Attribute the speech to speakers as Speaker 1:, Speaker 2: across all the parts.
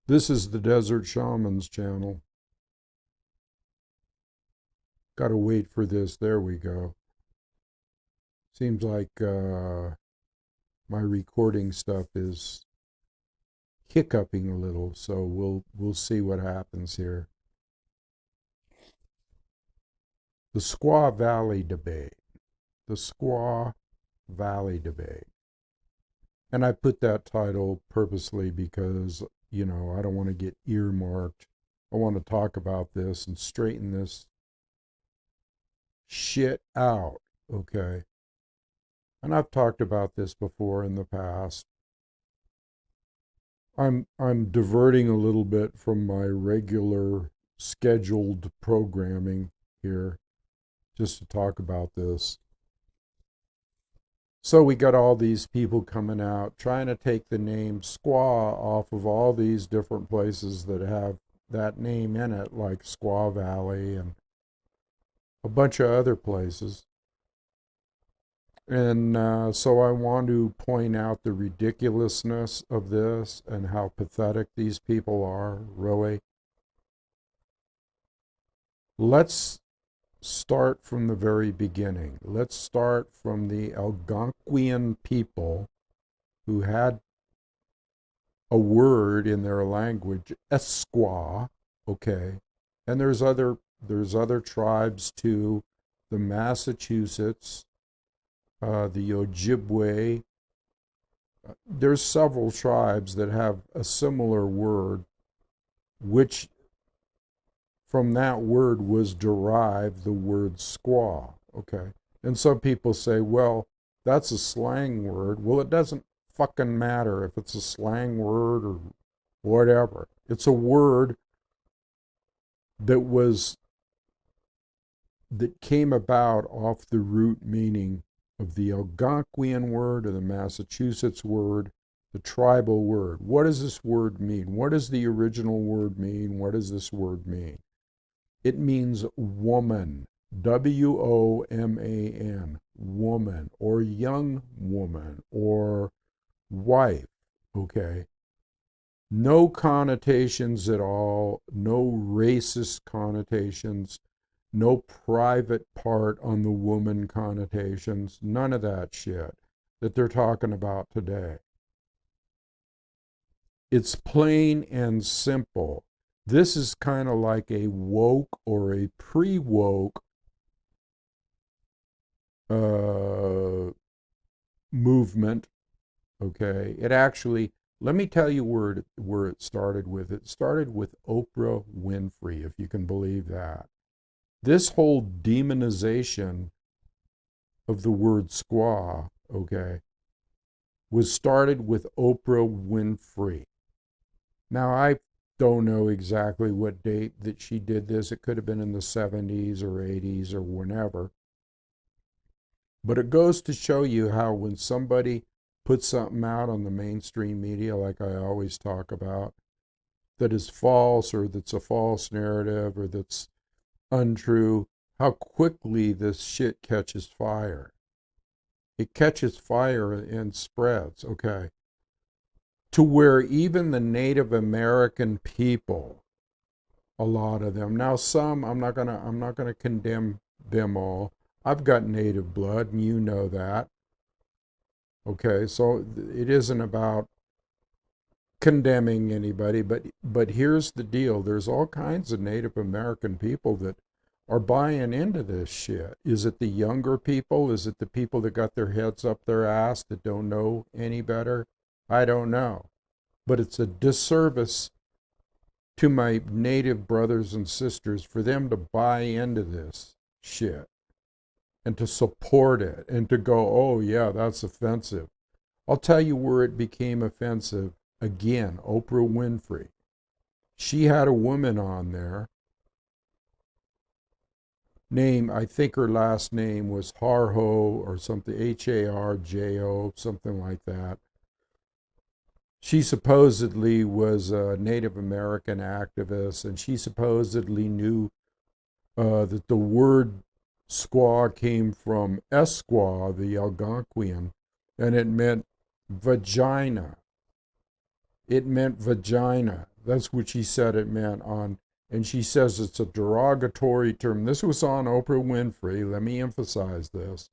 Speaker 1: This is the Desert Shamans channel. Gotta wait for this. There we go. Seems like my recording stuff is hiccuping a little, so we'll see what happens here. The Squaw Valley debate. The Squaw Valley debate. And I put that title purposely because, I don't want to get earmarked. I want to talk about this and straighten this shit out, okay? And I've talked about this before in the past. I'm diverting a little bit from my regular scheduled programming here just to talk about this. So we got all these people coming out trying to take the name Squaw off of all these different places that have that name in it, like Squaw Valley and a bunch of other places. And so I want to point out the ridiculousness of this and how pathetic these people are, really. Let's start from the very beginning. Let's start from the Algonquian people who had a word in their language, Squaw, okay? And there's other tribes too, the Massachusetts, the Ojibwe. There's several tribes that have a similar word, which from that word was derived the word squaw, okay? And some people say, well, that's a slang word. Well, it doesn't fucking matter if it's a slang word or whatever. It's a word that came about off the root meaning of the Algonquian word or the Massachusetts word, the tribal word. What does this word mean? What does the original word mean? What does this word mean? It means woman, WOMAN, woman, or young woman, or wife, okay? No connotations at all, no racist connotations, no private part on the woman connotations, none of that shit that they're talking about today. It's plain and simple. This is kind of like a woke or a pre-woke movement, okay? It actually, let me tell you where it started with. It started with Oprah Winfrey, if you can believe that. This whole demonization of the word squaw, okay, was started with Oprah Winfrey. Now, I don't know exactly what date that she did this. It could have been in the 70s or 80s or whenever. But it goes to show you how when somebody puts something out on the mainstream media, like I always talk about, that is false or that's a false narrative or that's untrue, how quickly this shit catches fire. It catches fire and spreads, okay? To where even the Native American people, a lot of them, now some, I'm not gonna condemn them all. I've got native blood, and you know that. Okay, so it isn't about condemning anybody, but here's the deal. There's all kinds of Native American people that are buying into this shit. Is it the younger people? Is it the people that got their heads up their ass that don't know any better? I don't know. But it's a disservice to my native brothers and sisters for them to buy into this shit and to support it and to go, oh yeah, that's offensive. I'll tell you where it became offensive. Again, Oprah Winfrey. She had a woman on there named, I think her last name was Harjo or something, Harjo, something like that. She supposedly was a Native American activist, and she supposedly knew that the word squaw came from Esquaw, the Algonquian, and it meant vagina. It meant vagina. That's what she said it meant on, and she says it's a derogatory term. This was on Oprah Winfrey. Let me emphasize this.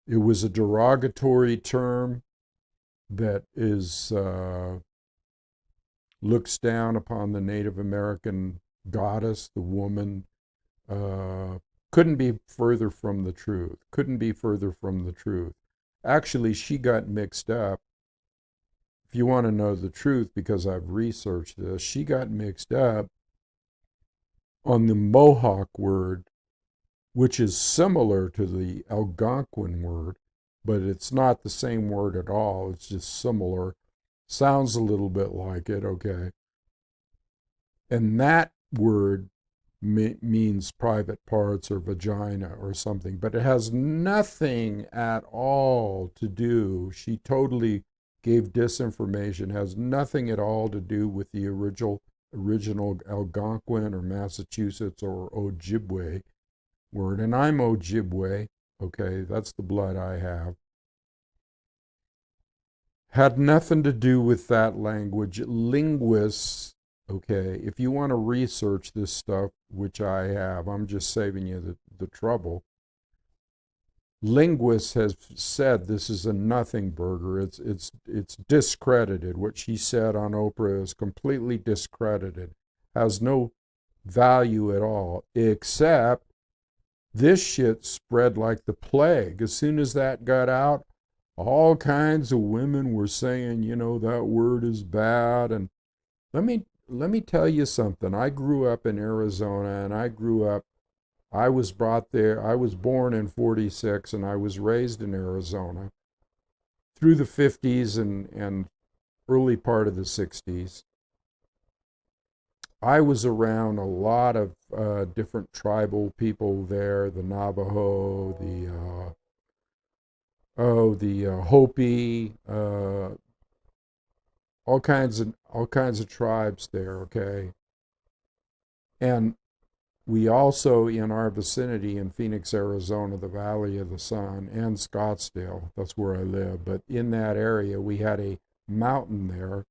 Speaker 1: It was a derogatory term that is looks down upon the Native American goddess, the woman. Couldn't be further from the truth. Couldn't be further from the truth. Actually, she got mixed up. If you want to know the truth, because I've researched this, she got mixed up on the Mohawk word, which is similar to the Algonquin word, but it's not the same word at all. It's just similar. Sounds a little bit like it, okay? And that word means private parts or vagina or something, but it has nothing at all to do. She totally gave disinformation, has nothing at all to do with the original Algonquin or Massachusetts or Ojibwe word. And I'm Ojibwe, okay, that's the blood I have. Had nothing to do with that language. Linguists, okay, if you want to research this stuff, which I have, I'm just saving you the trouble. Linguists have said this is a nothing burger. It's discredited. What she said on Oprah is completely discredited. Has no value at all, except this shit spread like the plague. As soon as that got out, all kinds of women were saying, you know, that word is bad. And let me tell you something. I grew up in Arizona, and I was brought there. I was born in 46, and I was raised in Arizona through the 50s and early part of the 60s. I was around a lot of different tribal people there, the Navajo, the Hopi, all kinds of tribes there, okay? And we also, in our vicinity in Phoenix, Arizona, the Valley of the Sun, and Scottsdale, that's where I live, but in that area, we had a mountain there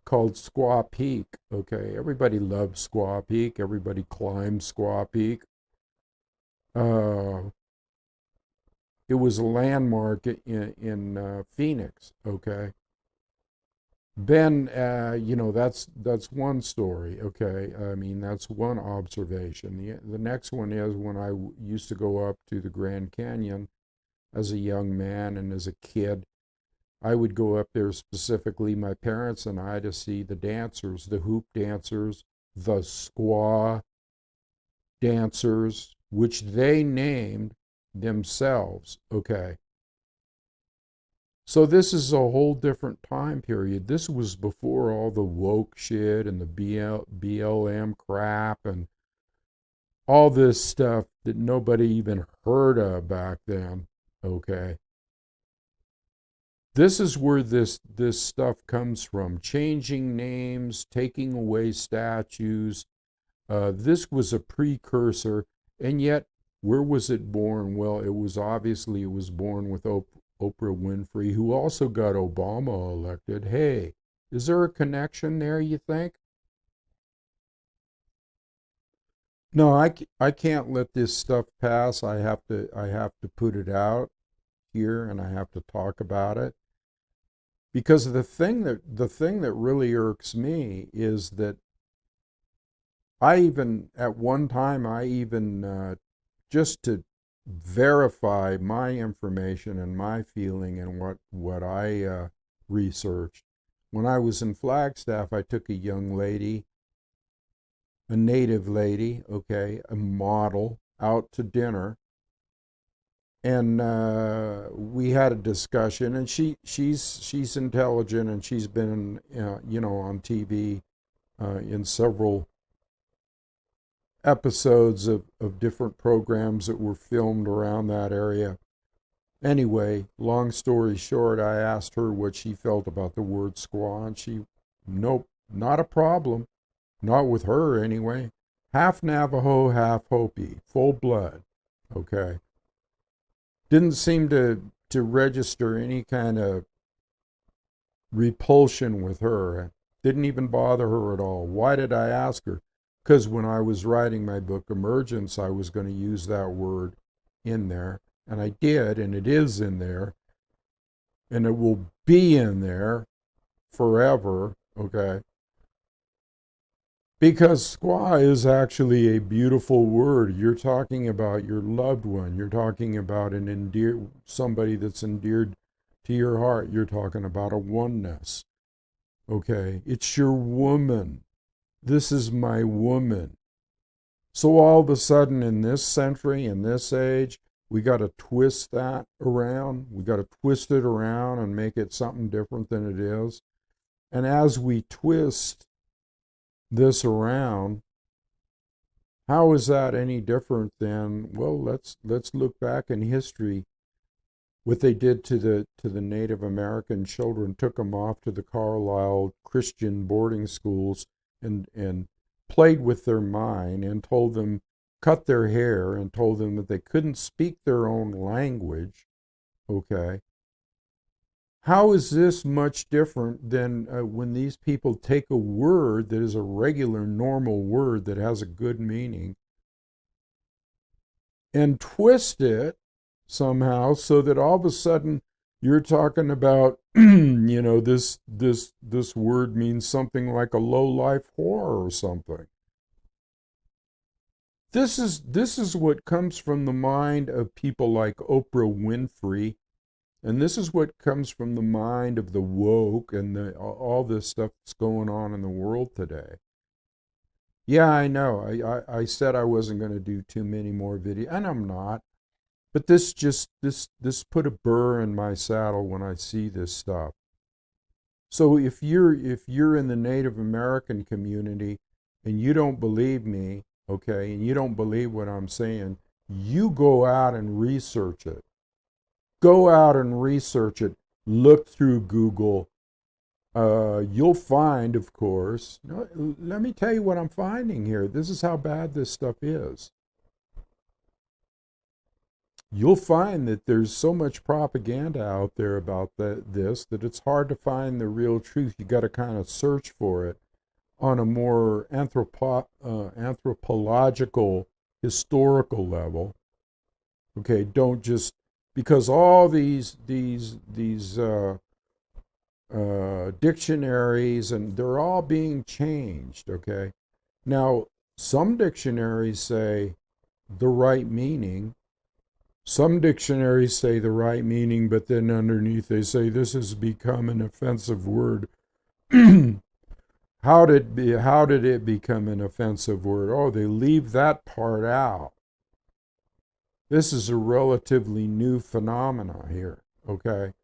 Speaker 1: called Squaw Peak, okay? Everybody loves Squaw Peak. Everybody climbs Squaw Peak. It was a landmark in Phoenix, okay? Then, you know, that's one story, okay? I mean, that's one observation. The next one is when I used to go up to the Grand Canyon as a young man and as a kid. I would go up there specifically, my parents and I, to see the dancers, the hoop dancers, the squaw dancers, which they named themselves, okay? So this is a whole different time period. This was before all the woke shit and the BLM crap and all this stuff that nobody even heard of back then, okay? This is where this stuff comes from. Changing names, taking away statues. This was a precursor, and yet, where was it born? Well, it was born with Oprah Winfrey, who also got Obama elected. Hey, is there a connection there, you think? No, I can't let this stuff pass. I have to put it out here, and I have to talk about it. Because the thing that really irks me is that at one time, just to verify my information and my feeling and what I researched, when I was in Flagstaff, I took a young lady, a native lady, okay, a model, out to dinner, and we had a discussion. And she's intelligent, and she's been you know, on TV in several episodes of different programs that were filmed around that area. Anyway, long story short, I asked her what she felt about the word squaw, and nope, not a problem. Not with her, anyway. Half Navajo, half Hopi, full blood. Okay. Didn't seem to register any kind of repulsion with her. Didn't even bother her at all. Why did I ask her? Because when I was writing my book, Emergence, I was going to use that word in there. And I did, and it is in there. And it will be in there forever, okay? Because squaw is actually a beautiful word. You're talking about your loved one. You're talking about somebody that's endeared to your heart. You're talking about a oneness. Okay? It's your woman. This is my woman. So all of a sudden in this century, in this age, we got to twist that around. We got to twist it around and make it something different than it is. And as we twist this around, how is that any different than, well, let's look back in history, what they did to the Native American children, took them off to the Carlisle Christian boarding schools and played with their mind and told them, cut their hair, and told them that they couldn't speak their own language, okay? How is this much different than when these people take a word that is a regular, normal word that has a good meaning and twist it somehow so that all of a sudden you're talking about, this word means something like a low-life whore or something. This is what comes from the mind of people like Oprah Winfrey. And this is what comes from the mind of the woke and all this stuff that's going on in the world today. Yeah, I know. I said I wasn't going to do too many more videos, and I'm not. But this put a burr in my saddle when I see this stuff. So if you're in the Native American community and you don't believe me, okay, and you don't believe what I'm saying, you go out and research it. Go out and research it. Look through Google. You'll find, of course, let me tell you what I'm finding here. This is how bad this stuff is. You'll find that there's so much propaganda out there about this that it's hard to find the real truth. You got to kind of search for it on a more anthropological, historical level. Okay, don't just, because all these dictionaries, and they're all being changed, okay? Now, some dictionaries say the right meaning. Some dictionaries say the right meaning, but then underneath they say this has become an offensive word. How did it become an offensive word? Oh, they leave that part out. This is a relatively new phenomena here, okay?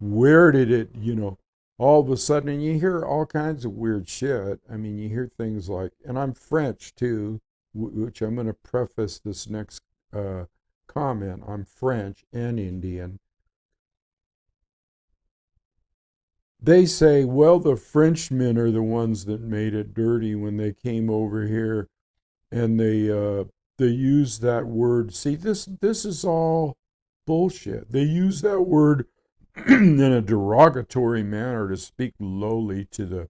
Speaker 1: Where did it, all of a sudden, and you hear all kinds of weird shit. I mean, you hear things like, and I'm French too, which I'm going to preface this next comment. I'm French and Indian. They say, well, the Frenchmen are the ones that made it dirty when they came over here, and they use that word. See, this is all bullshit. They use that word in a derogatory manner to speak lowly to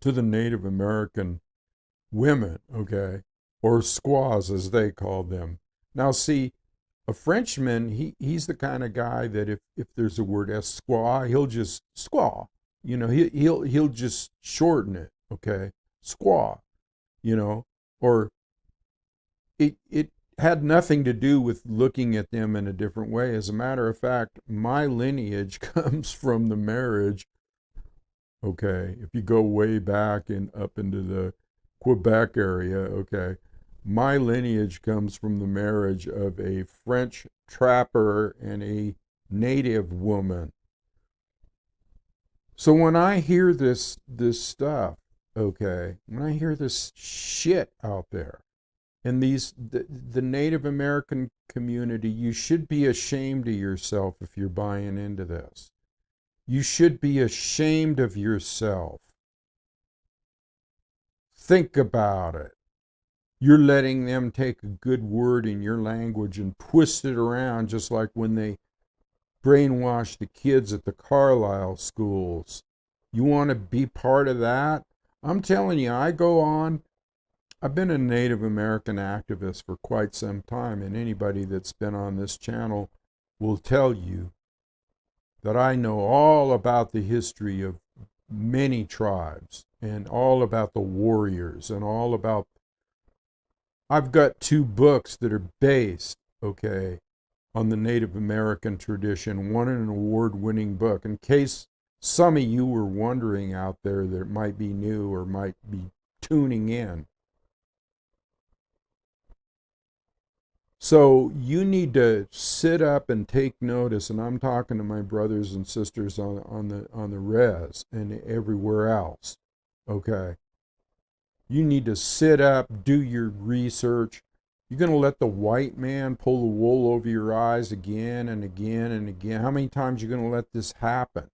Speaker 1: the Native American women, okay, or squaws as they called them. Now, see, a Frenchman, he's the kind of guy that if there's a word squaw, he'll just squaw, he'll just shorten it, okay, squaw, or it had nothing to do with looking at them in a different way. As a matter of fact, my lineage comes from the marriage, okay, if you go way back and up into the Quebec area, okay, my lineage comes from the marriage of a French trapper and a native woman. So when I hear this stuff, okay, when I hear this shit out there, and the Native American community, you should be ashamed of yourself if you're buying into this. You should be ashamed of yourself. Think about it. You're letting them take a good word in your language and twist it around, just like when they brainwash the kids at the Carlisle schools. You want to be part of that? I'm telling you, I've been a Native American activist for quite some time, and anybody that's been on this channel will tell you that I know all about the history of many tribes and all about the warriors and all about. I've got 2 books that are based, okay, on the Native American tradition, one an award-winning book. In case some of you were wondering out there that might be new or might be tuning in. So you need to sit up and take notice, and I'm talking to my brothers and sisters on the res and everywhere else, okay? You need to sit up, do your research. You're going to let the white man pull the wool over your eyes again and again and again. How many times are you going to let this happen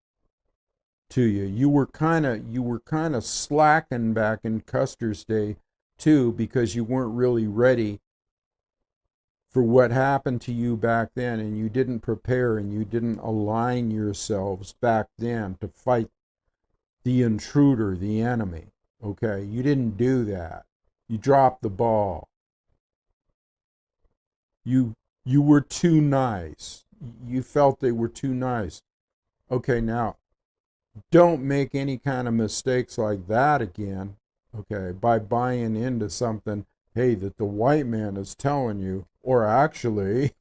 Speaker 1: to you? You were kind of slacking back in Custer's day too, because you weren't really ready for what happened to you back then, and you didn't prepare and you didn't align yourselves back then to fight the intruder, the enemy. Okay, you didn't do that. You dropped the ball. You were too nice. You felt they were too nice. Okay, now don't make any kind of mistakes like that again. Okay, by buying into something, hey, that the white man is telling you, or actually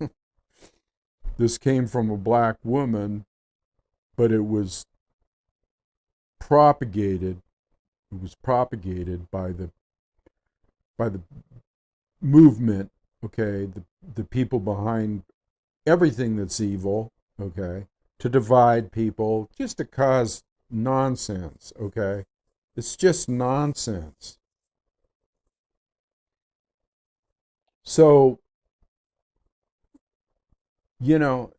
Speaker 1: this came from a black woman, but it was propagated. It was propagated by the movement, okay, the people behind everything that's evil, okay, to divide people, just to cause nonsense, okay? It's just nonsense. So,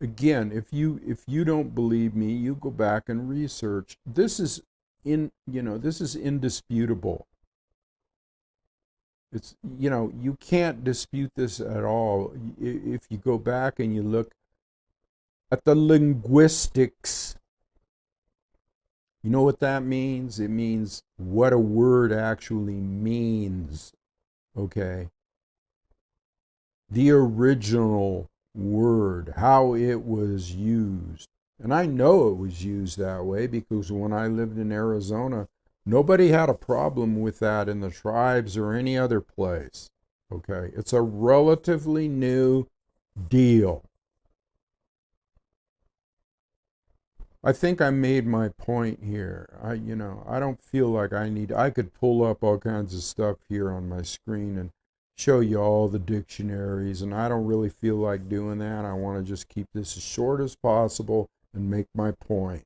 Speaker 1: again, if you don't believe me, you go back and research. This is indisputable. It's, you can't dispute this at all. If you go back and you look at the linguistics, you know what that means? It means what a word actually means, okay? The original word, how it was used. And I know it was used that way because when I lived in Arizona, nobody had a problem with that in the tribes or any other place. Okay, it's a relatively new deal. I think I made my point here. I don't feel like I could pull up all kinds of stuff here on my screen and show you all the dictionaries, and I don't really feel like doing that. I want to just keep this as short as possible and make my point.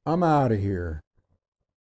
Speaker 1: I'm out of here.